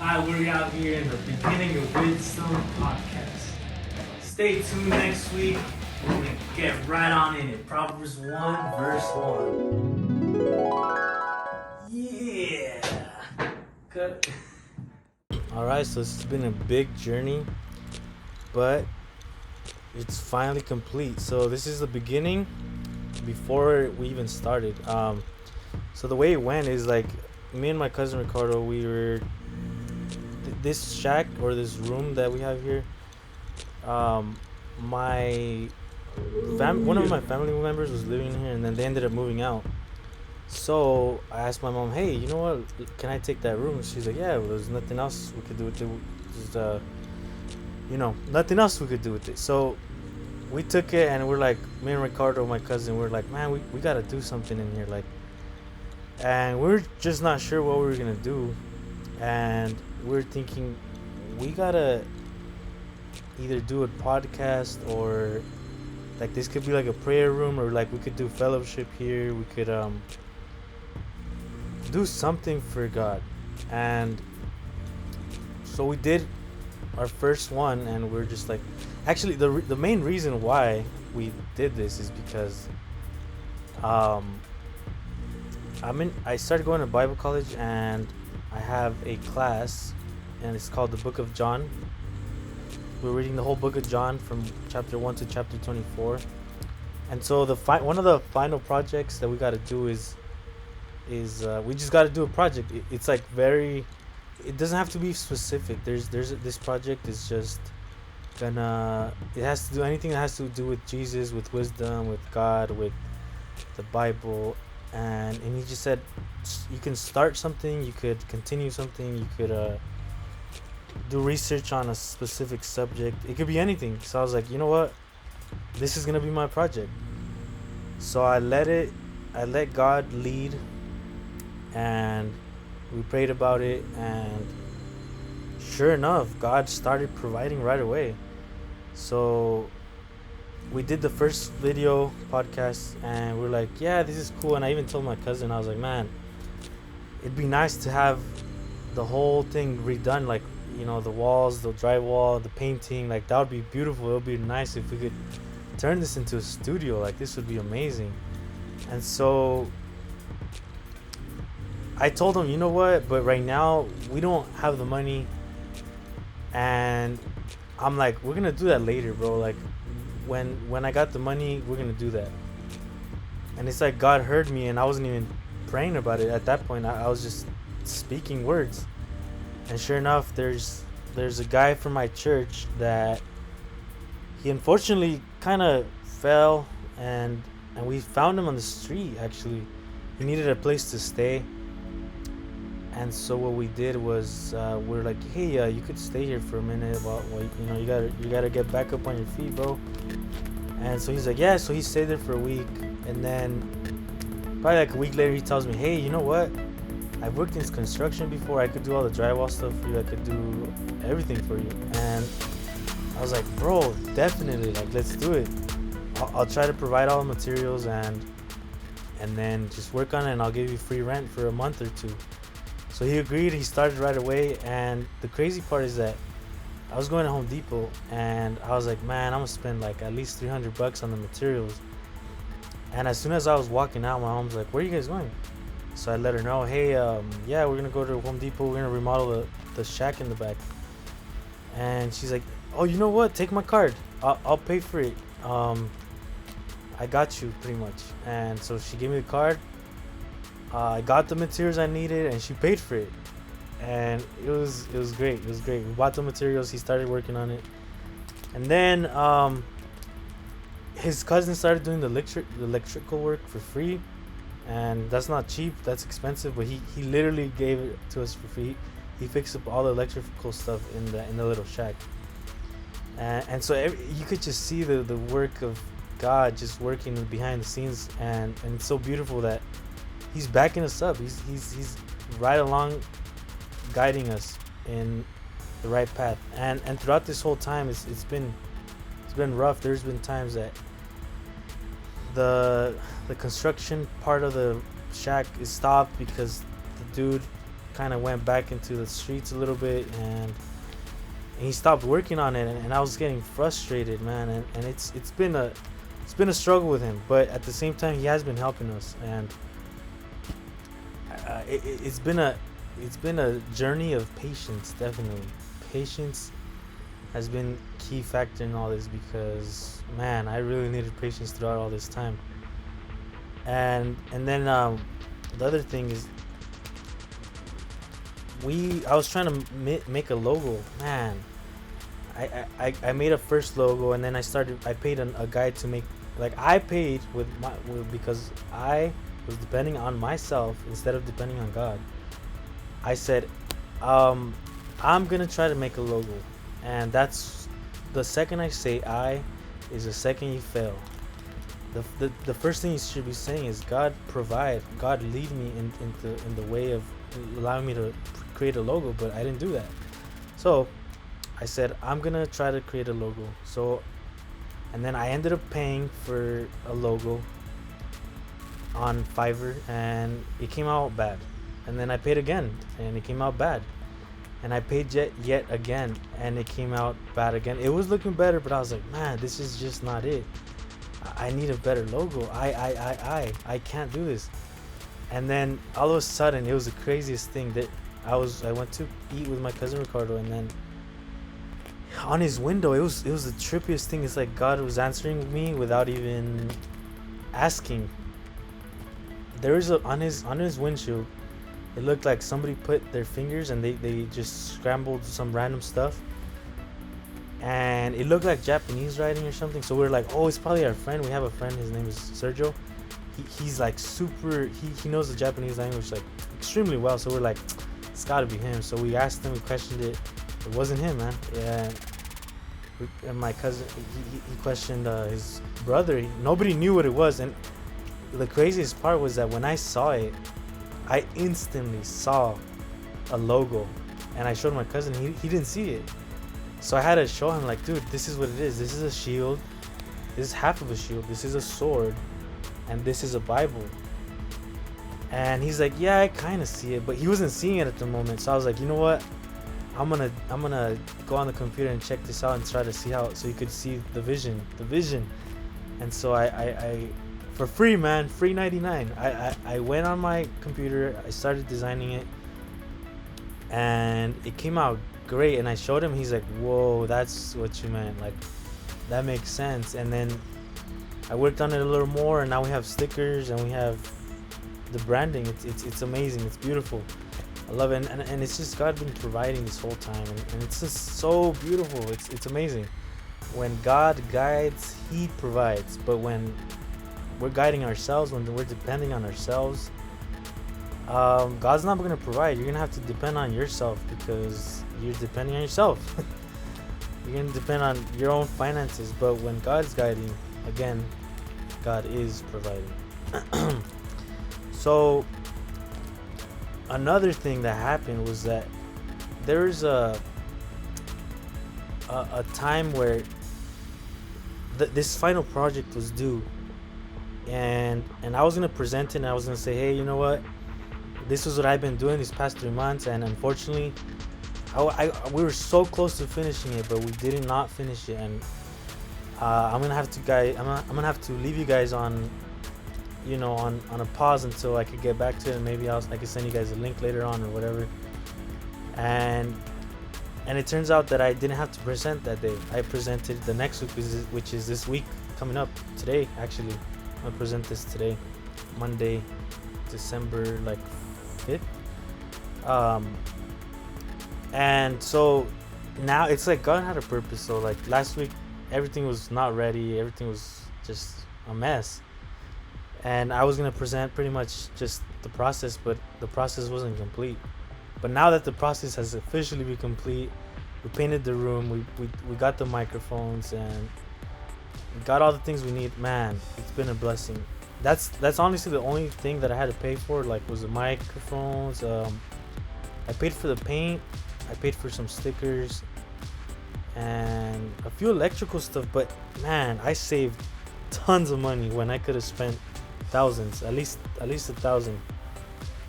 Hi, we're out here in the beginning of Wisdom Podcast. Stay tuned next week. We're going to get right on in it. Proverbs 1, verse 1. Yeah. Cut. Alright, so it's been a big journey, but it's finally complete. So this is the beginning before we even started. So the way it went is like me and my cousin Ricardo, we were this shack or this room that we have here. My one of my family members was living in here, and then they ended up moving out. So I asked my mom, "Hey, you know what? Can I take that room?" She's like, "Yeah, well, there's nothing else we could do with it. Just, nothing else we could do with it." So we took it, and we're like, me and Ricardo, my cousin, we're like, "Man, we gotta do something in here, like." And we're just not sure what we were gonna do, and we're thinking we gotta either do a podcast, or like this could be like a prayer room, or like we could do fellowship here. We could do something for God. And so we did our first one, and we're just like, actually the main reason why we did this is because I started going to Bible college, and I have a class, and it's called the Book of John. We're reading the whole Book of John from chapter 1 to chapter 24. And so one of the final projects that we got to do is we just got to do a project. It's like it doesn't have to be specific. There's this project is just it has to do anything that has to do with Jesus, with wisdom, with God, with the Bible. And he just said you can start something, you could continue something, you could do research on a specific subject. It could be anything. So I was like, you know what, this is gonna be my project. So I let God lead, and we prayed about it, and sure enough, God started providing right away. So we did the first video podcast, and we're like, yeah, this is cool. And I even told my cousin, I was like, man, it'd be nice to have the whole thing redone, like, the walls, the drywall, the painting, like that would be beautiful. It would be nice if we could turn this into a studio. Like, this would be amazing. And so I told him, you know what, but right now we don't have the money. And I'm like, we're gonna do that later, bro. Like, when I got the money, we're gonna do that. And it's like God heard me, and I wasn't even praying about it at that point. I was just speaking words. And sure enough, there's a guy from my church that he unfortunately kind of fell, and we found him on the street. Actually, he needed a place to stay. And so what we did was we're like, hey, you could stay here for a minute while you gotta get back up on your feet, bro. And so he's like, yeah. So he stayed there for a week, and then probably like a week later, he tells me, hey, you know what, I've worked in construction before. I could do all the drywall stuff for you. I could do everything for you. And I was like, bro, definitely, like, let's do it. I'll try to provide all the materials, and then just work on it, and I'll give you free rent for a month or two. So he agreed. He started right away. And the crazy part is that I was going to Home Depot, and I was like, man, I'm gonna spend like at least $300 on the materials. And as soon as I was walking out, my mom's like, where are you guys going? So I let her know, hey, yeah, we're gonna go to Home Depot. We're gonna remodel the shack in the back. And she's like, oh, you know what, take my card, I'll pay for it. I got you, pretty much. And so she gave me the card. I got the materials I needed, and she paid for it. And it was great. It was great. We bought the materials. He started working on it, and then his cousin started doing the electrical work for free. And that's not cheap, that's expensive, but he literally gave it to us for free. He fixed up all the electrical stuff in the little shack. And so you could just see the work of God just working behind the scenes, and it's so beautiful that he's backing us up. He's right along, guiding us in the right path. And throughout this whole time, it's been rough. There's been times that the construction part of the shack is stopped because the dude kind of went back into the streets a little bit, and he stopped working on it, and I was getting frustrated, man. And it's been a struggle with him, but at the same time he has been helping us, and it's been a journey of patience. Definitely patience has been key factor in all this, because man, I really needed patience throughout all this time. And then the other thing is, I was trying to make a logo, man. I made a first logo, and then I paid a guy to make, like, I paid because I was depending on myself instead of depending on God. I said, I'm gonna try to make a logo, and that's the second I say I is the second you fail. The first thing you should be saying is, God provide, God lead me in the way of allowing me to create a logo, but I didn't do that. So I said, I'm gonna try to create a logo. So, and then I ended up paying for a logo on Fiverr, and it came out bad. And then I paid again, and it came out bad. And I paid yet again, and it came out bad again. It was looking better, but I was like, man, this is just not it. I need a better logo. I can't do this. And then all of a sudden, it was the craziest thing that I went to eat with my cousin Ricardo, and then on his window, it was the trippiest thing. It's like God was answering me without even asking. There was on his windshield, it looked like somebody put their fingers and they just scrambled some random stuff, and it looked like Japanese writing or something. So we are like, oh, it's probably our friend. We have a friend, his name is Sergio. He's like super, he knows the Japanese language like extremely well. So we're like, it's gotta be him. So we asked him, we questioned it. It wasn't him, man. Yeah. And my cousin, he questioned his brother. Nobody knew what it was. And the craziest part was that when I saw it, I instantly saw a logo, and I showed my cousin. He didn't see it. So I had to show him, like, dude, this is what it is. This is a shield. This is half of a shield. This is a sword. And this is a Bible. And he's like, yeah, I kind of see it. But he wasn't seeing it at the moment. So I was like, you know what? I'm gonna go on the computer and check this out and try to see so you could see the vision. And so I for free, man, free 99. I went on my computer. I started designing it. And it came out great, and I showed him. He's like, whoa, that's what you meant, like, that makes sense. And then I worked on it a little more, and now we have stickers and we have the branding. It's amazing. It's beautiful. I love it, and it's just God been providing this whole time, and it's just so beautiful. It's amazing. When God guides, He provides. But when we're guiding ourselves, when we're depending on ourselves, God's not going to provide. You're going to have to depend on yourself, because you're depending on yourself. You're going to depend on your own finances. But when God's guiding, again, God is providing. So another thing that happened was that there's a time where this final project was due, and I was going to present it, and I was going to say, hey, you know what? This is what I've been doing these past 3 months, and unfortunately, we were so close to finishing it, but we did not finish it, and I'm gonna have to leave you guys on, on a pause until I could get back to it, and maybe I could send you guys a link later on or whatever. And it turns out that I didn't have to present that day. I presented the next week, which is this week coming up today. Actually, I'm gonna present this today, Monday, December 5th. And so now it's like God had a purpose. So like last week, everything was not ready. Everything was just a mess. And I was going to present pretty much just the process, but the process wasn't complete. But now that the process has officially been complete, we painted the room, we got the microphones, and we got all the things we need. Man, it's been a blessing. That's honestly the only thing that I had to pay for, like, was the microphones. I paid for the paint. I paid for some stickers and a few electrical stuff, but man, I saved tons of money when I could have spent thousands, at least $1,000.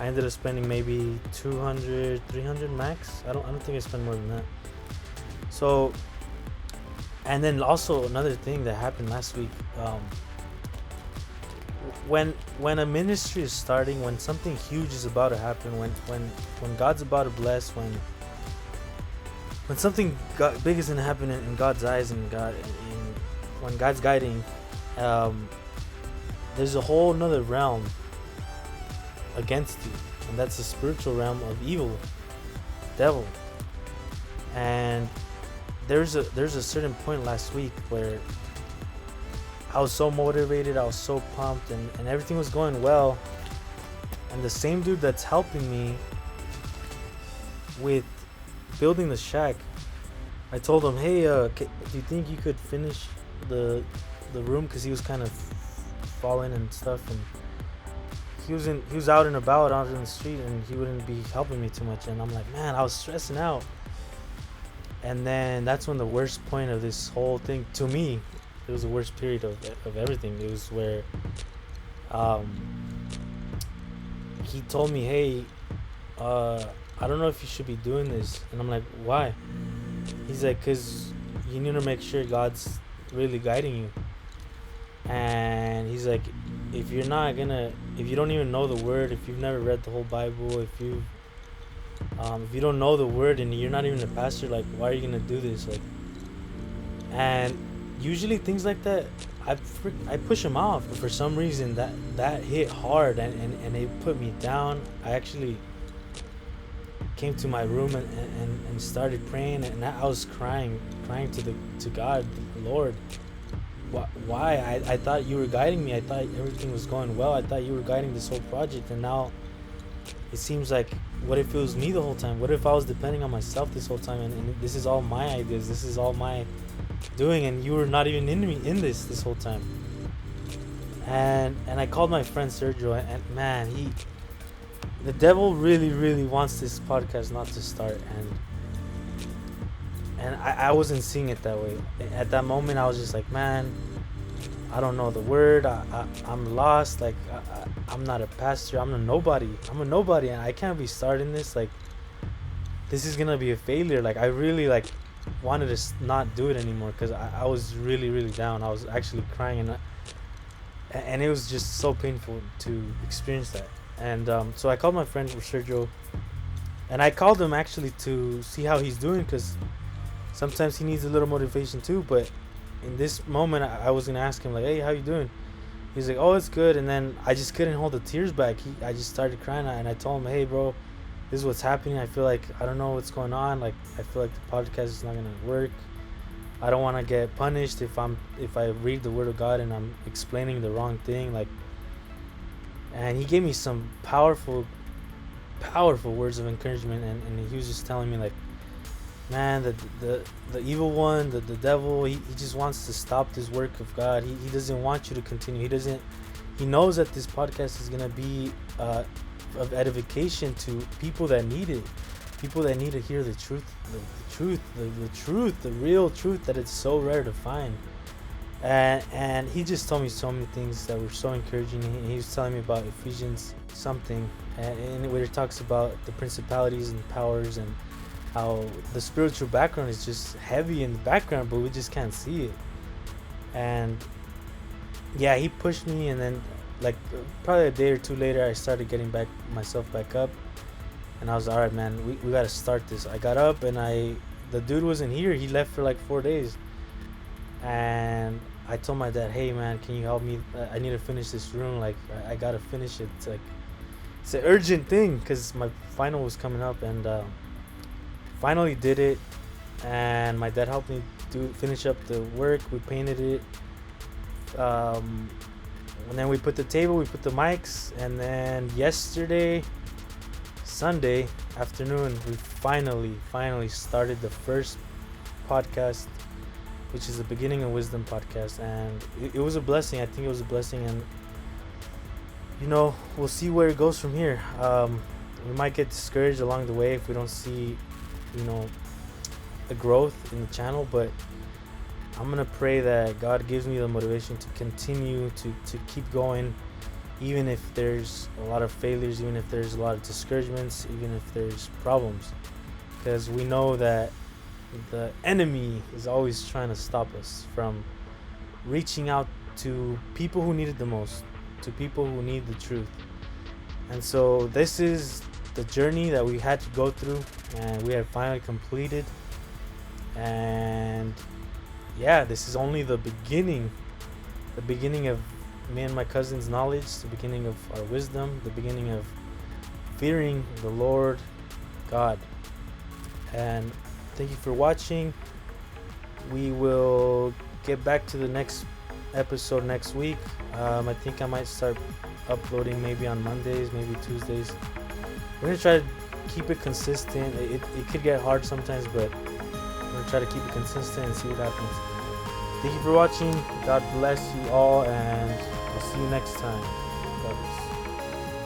I ended up spending maybe 200, 300 max. I don't think I spent more than that. So, and then also another thing that happened last week, when a ministry is starting, when something huge is about to happen, when God's about to bless, when something big is gonna happen in God's eyes, and when God's guiding, there's a whole nother realm against you, and that's the spiritual realm of evil, devil. And there's a certain point last week where I was so motivated, I was so pumped, and everything was going well. And the same dude that's helping me with building the shack, I told him, hey, do you think you could finish the room? Because he was kind of falling and stuff, and he was out and about out in the street, and he wouldn't be helping me too much. And I'm like, man, I was stressing out. And then that's when the worst point of this whole thing, to me, it was the worst period of everything. It was where he told me, hey, I don't know if you should be doing this. And I'm like, why? He's like, because you need to make sure God's really guiding you. And he's like, if you don't even know the word, if you've never read the whole Bible, if you don't know the word and you're not even a pastor, like, why are you gonna do this? Like, and usually things like that, I push them off, but for some reason that hit hard, and it put me down. I actually came to my room and started praying, and I was crying to God, the Lord. Why? I thought you were guiding me. I thought everything was going well. I thought you were guiding this whole project, and now it seems like, what if it was me the whole time? What if I was depending on myself this whole time, and this is all my ideas, this is all my doing, and you were not even in this whole time? And I called my friend Sergio, and man, the devil really wants this podcast not to start, and I wasn't seeing it that way. At that moment, I was just like, man, I don't know the word. I'm lost. Like, I'm not a pastor. I'm a nobody, and I can't be starting this. Like, this is gonna be a failure. Like, I really wanted to not do it anymore, because I was really down. I was actually crying, and it was just so painful to experience that. And so I called my friend Sergio, and I called him actually to see how he's doing, because sometimes he needs a little motivation too. But in this moment, I was gonna ask him, like, hey, how you doing? He's like, oh, it's good. And then I just couldn't hold the tears back. I just started crying, and I told him, hey, bro, this is what's happening. I feel like I don't know what's going on. Like, I feel like the podcast is not gonna work. I don't want to get punished if I read the word of God and I'm explaining the wrong thing. Like, and he gave me some powerful words of encouragement, and he was just telling me, like, man, the evil one, the devil, he just wants to stop this work of God. He doesn't want you to continue. He knows that this podcast is gonna be of edification to people that need it, people that need to hear the truth, the real truth that it's so rare to find. And he just told me so many things that were so encouraging. He was telling me about Ephesians something, and where it talks about the principalities and powers, and how the spiritual background is just heavy in the background, but we just can't see it. And yeah, he pushed me, and then, like, probably a day or two later, I started getting myself back up, and I was, all right, man, we gotta start this. I got up, and the dude wasn't here. He left for like 4 days, and I told my dad, hey, man, can you help me? I need to finish this room. Like, I gotta finish it. It's an urgent thing, because my final was coming up, and finally did it. And my dad helped me finish up the work. We painted it, and then we put the table, we put the mics, and then yesterday, Sunday afternoon, we finally started the first podcast, which is the Beginning of Wisdom podcast. And it was a blessing. I think it was a blessing, and we'll see where it goes from here. We might get discouraged along the way if we don't see the growth in the channel, but I'm gonna pray that God gives me the motivation to continue to keep going, even if there's a lot of failures, even if there's a lot of discouragements, even if there's problems, because we know that the enemy is always trying to stop us from reaching out to people who need it the most, to people who need the truth. And so this is the journey that we had to go through, and we have finally completed. And yeah, this is only the beginning of me and my cousin's knowledge, the beginning of our wisdom, the beginning of fearing the Lord God. And thank you for watching. We will get back to the next episode next week. I think I might start uploading maybe on Mondays, maybe Tuesdays. We're gonna try to keep it consistent. It could get hard sometimes, but we're gonna try to keep it consistent and see what happens. Thank you for watching. God bless you all, and I'll see you next time. God bless.